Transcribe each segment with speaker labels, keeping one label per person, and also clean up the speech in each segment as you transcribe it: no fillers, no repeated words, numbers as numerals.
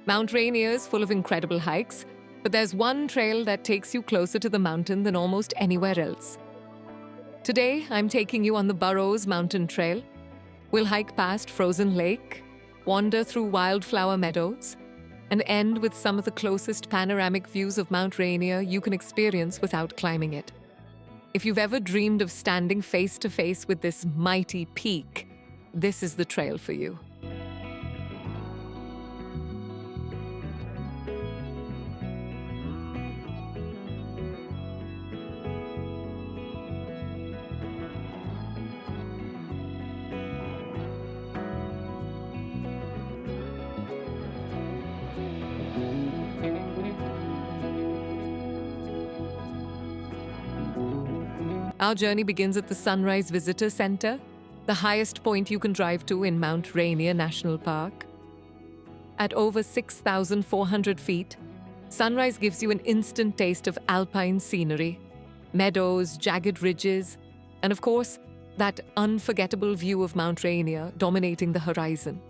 Speaker 1: Mount Rainier is full of incredible hikes, but there's one trail that takes you closer to the mountain than almost anywhere else. Today, I'm taking you on the Burroughs Mountain Trail. We'll hike past Frozen Lake, wander through wildflower meadows, and end with some of the closest panoramic views of Mount Rainier you can experience without climbing it. If you've ever dreamed of standing face to face with this mighty peak, this is the trail for you. Our journey begins at the Sunrise Visitor Center, the highest point you can drive to in Mount Rainier National Park. At over 6,400 feet, Sunrise gives you an instant taste of alpine scenery, meadows, jagged ridges, and of course, that unforgettable view of Mount Rainier dominating the horizon.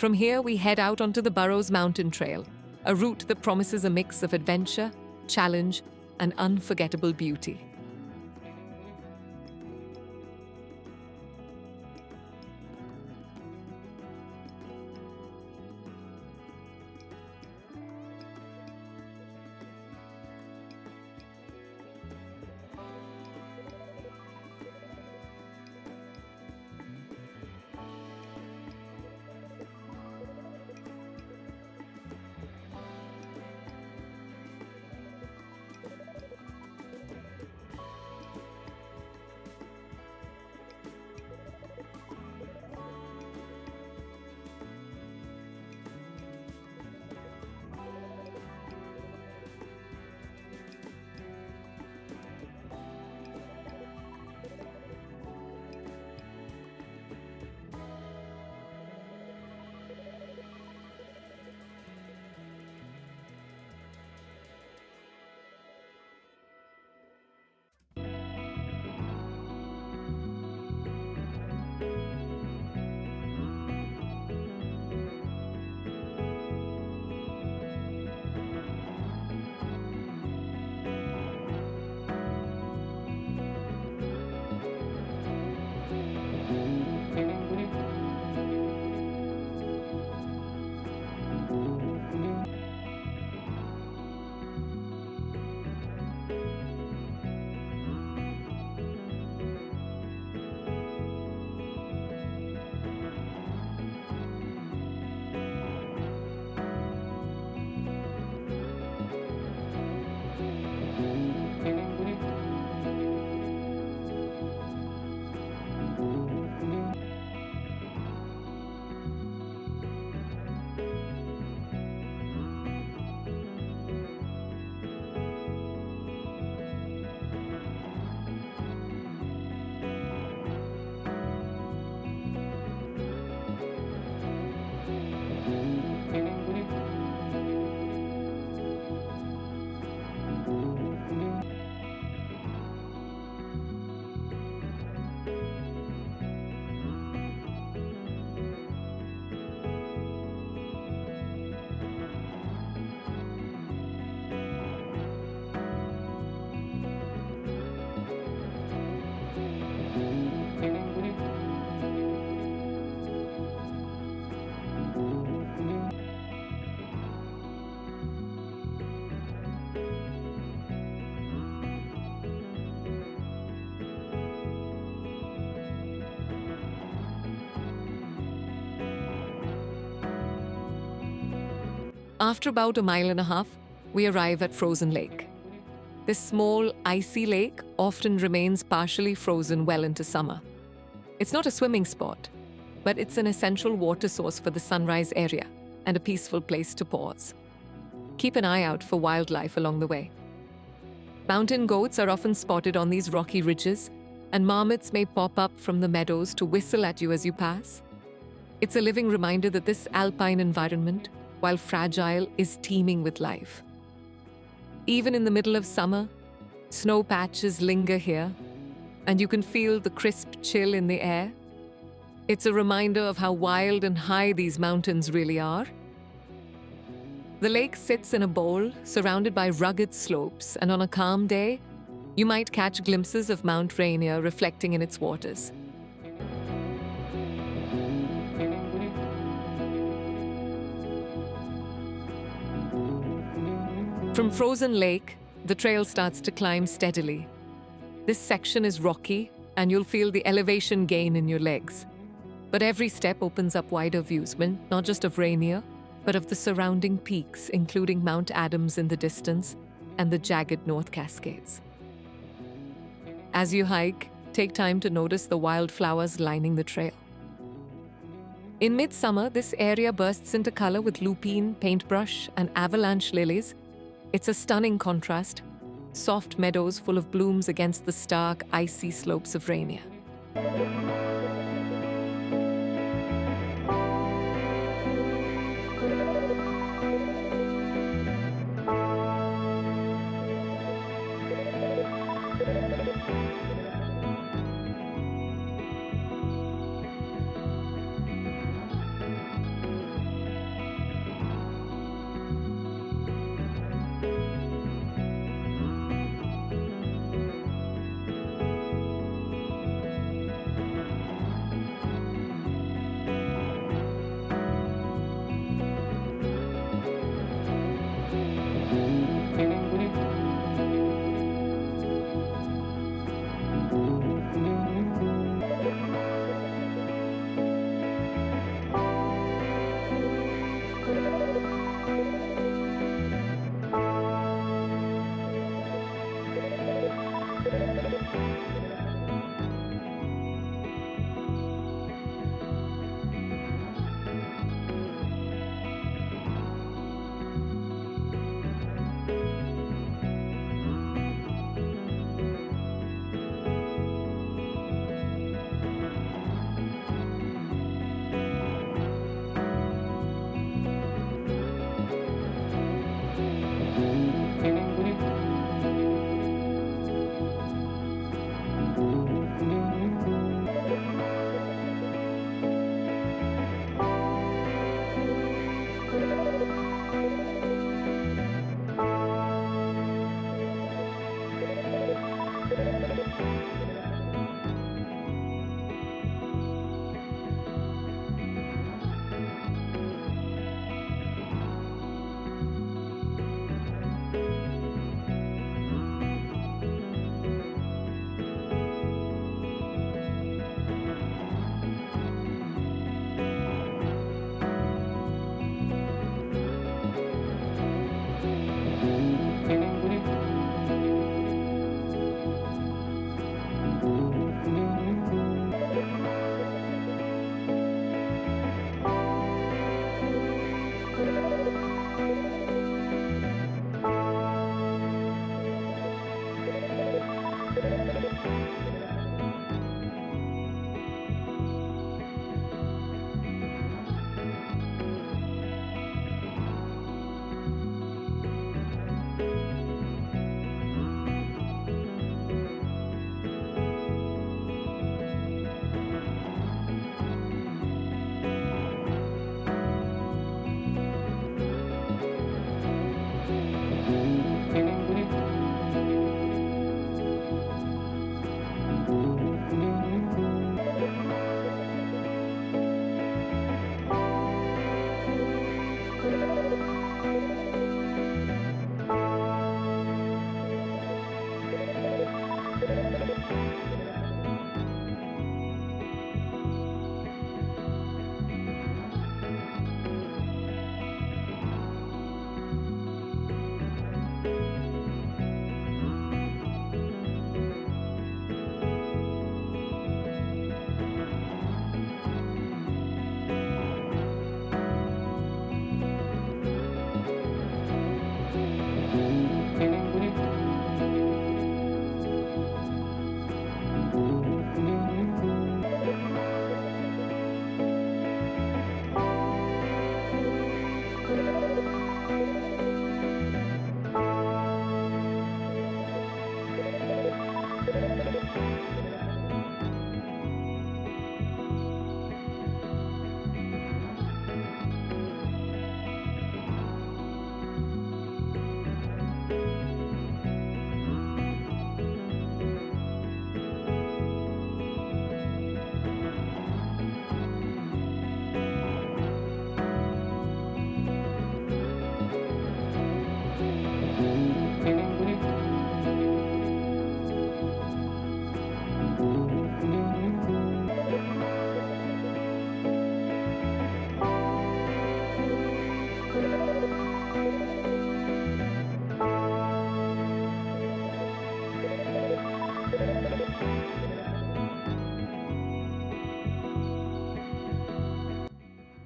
Speaker 1: From here, we head out onto the Burroughs Mountain Trail, a route that promises a mix of adventure, challenge, and unforgettable beauty. After about a mile and a half, we arrive at Frozen Lake. This small, icy lake often remains partially frozen well into summer. It's not a swimming spot, but it's an essential water source for the Sunrise area, and a peaceful place to pause. Keep an eye out for wildlife along the way. Mountain goats are often spotted on these rocky ridges, and marmots may pop up from the meadows to whistle at you as you pass. It's a living reminder that this alpine environment, while fragile, is teeming with life. Even in the middle of summer, snow patches linger here, and you can feel the crisp chill in the air. It's a reminder of how wild and high these mountains really are. The lake sits in a bowl surrounded by rugged slopes, and on a calm day, you might catch glimpses of Mount Rainier reflecting in its waters. From Frozen Lake, the trail starts to climb steadily. This section is rocky, and you'll feel the elevation gain in your legs. But every step opens up wider views, not just of Rainier, but of the surrounding peaks, including Mount Adams in the distance and the jagged North Cascades. As you hike, take time to notice the wildflowers lining the trail. In midsummer, this area bursts into color with lupine, paintbrush, and avalanche lilies. It's a stunning contrast, soft meadows full of blooms against the stark, icy slopes of Rainier.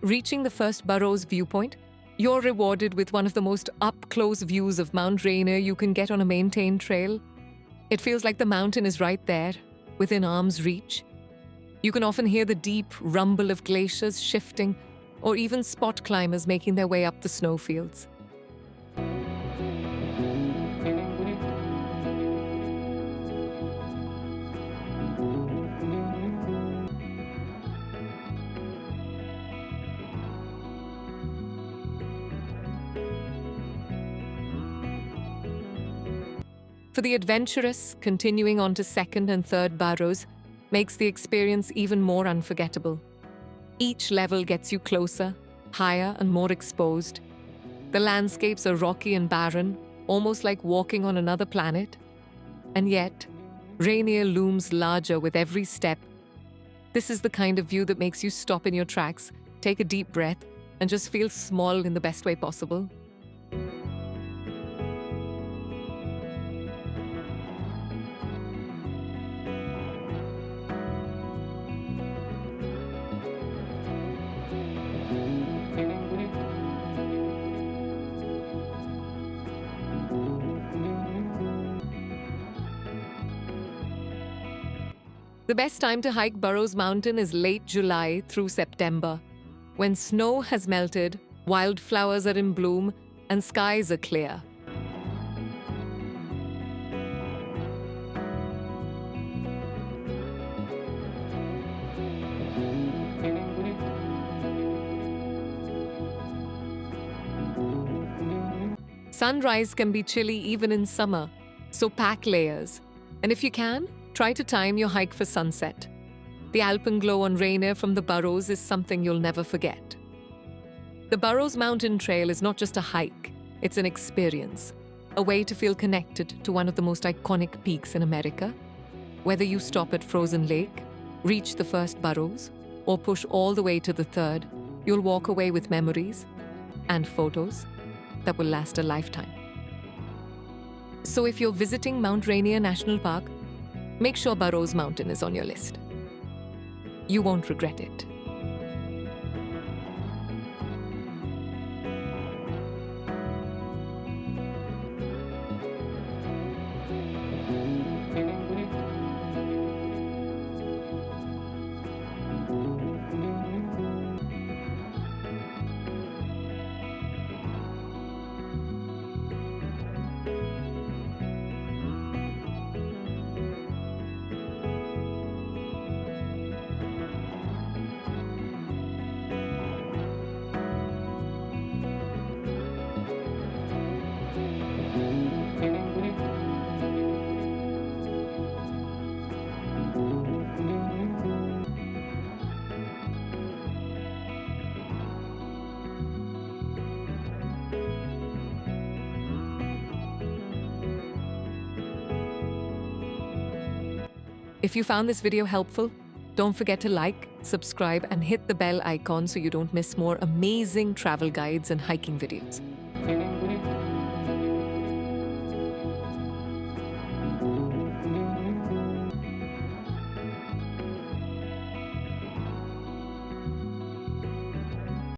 Speaker 1: reaching the first Burroughs viewpoint, you're rewarded with one of the most up-close views of Mount Rainier you can get on a maintained trail. It feels like the mountain is right there, within arm's reach. You can often hear the deep rumble of glaciers shifting, or even spot climbers making their way up the snowfields. For the adventurous, continuing on to second and third Burroughs makes the experience even more unforgettable. Each level gets you closer, higher and more exposed. The landscapes are rocky and barren, almost like walking on another planet. And yet, Rainier looms larger with every step. This is the kind of view that makes you stop in your tracks, take a deep breath, and just feel small in the best way possible. The best time to hike Burroughs Mountain is late July through September, when snow has melted, wildflowers are in bloom, and skies are clear. Sunrise can be chilly even in summer, so pack layers. And if you can, try to time your hike for sunset. The alpine glow on Rainier from the Burroughs is something you'll never forget. The Burroughs Mountain Trail is not just a hike, it's an experience, a way to feel connected to one of the most iconic peaks in America. Whether you stop at Frozen Lake, reach the first Burroughs, or push all the way to the third, you'll walk away with memories and photos that will last a lifetime. So if you're visiting Mount Rainier National Park, make sure Burroughs Mountain is on your list. You won't regret it. If you found this video helpful, don't forget to like, subscribe, and hit the bell icon so you don't miss more amazing travel guides and hiking videos.